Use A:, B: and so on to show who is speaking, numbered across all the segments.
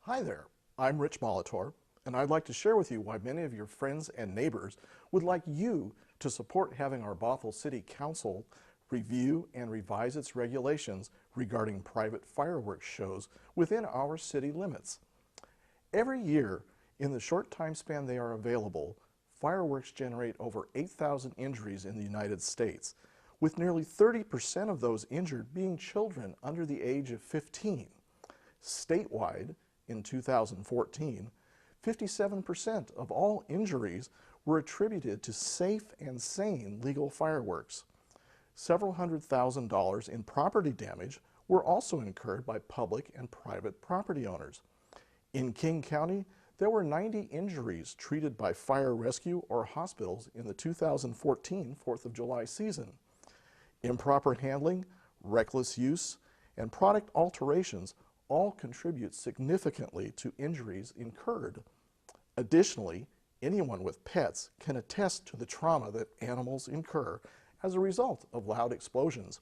A: Hi there, I'm Rich Molitor, and I'd like to share with you why many of your friends and neighbors would like you to support having our Bothell City Council review and revise its regulations regarding private fireworks shows within our city limits. Every year, in the short time span they are available, fireworks generate over 8,000 injuries in the United States, with nearly 30% of those injured being children under the age of 15. Statewide, in 2014, 57% of all injuries were attributed to safe and sane legal fireworks. Several $100,000 in property damage were also incurred by public and private property owners. In King County, there were 90 injuries treated by fire rescue or hospitals in the 2014 4th of July season. Improper handling, reckless use, and product alterations all contribute significantly to injuries incurred. Additionally, anyone with pets can attest to the trauma that animals incur as a result of loud explosions.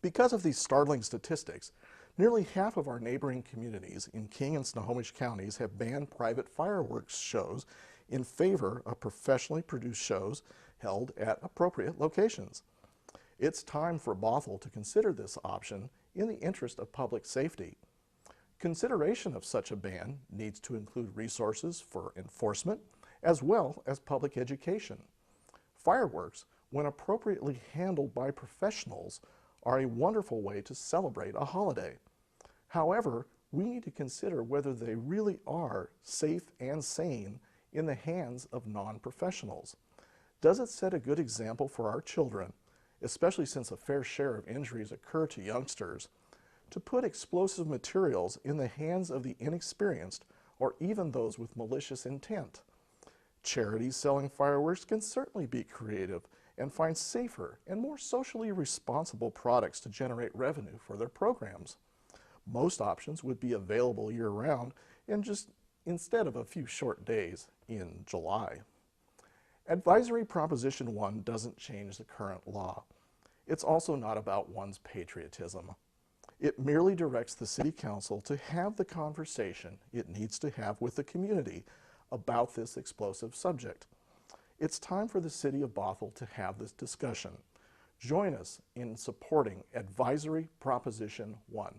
A: Because of these startling statistics, nearly half of our neighboring communities in King and Snohomish counties have banned private fireworks shows in favor of professionally produced shows held at appropriate locations. It's time for Bothell to consider this option in the interest of public safety. Consideration of such a ban needs to include resources for enforcement as well as public education. Fireworks, when appropriately handled by professionals, are a wonderful way to celebrate a holiday. However, we need to consider whether they really are safe and sane in the hands of non-professionals. Does it set a good example for our children, especially since a fair share of injuries occur to youngsters, to put explosive materials in the hands of the inexperienced or even those with malicious intent? Charities selling fireworks can certainly be creative and find safer and more socially responsible products to generate revenue for their programs. Most options would be available year-round and just instead of a few short days in July. Advisory Proposition 1 doesn't change the current law. It's also not about one's patriotism. It merely directs the City Council to have the conversation it needs to have with the community about this explosive subject. It's time for the City of Bothell to have this discussion. Join us in supporting Advisory Proposition 1.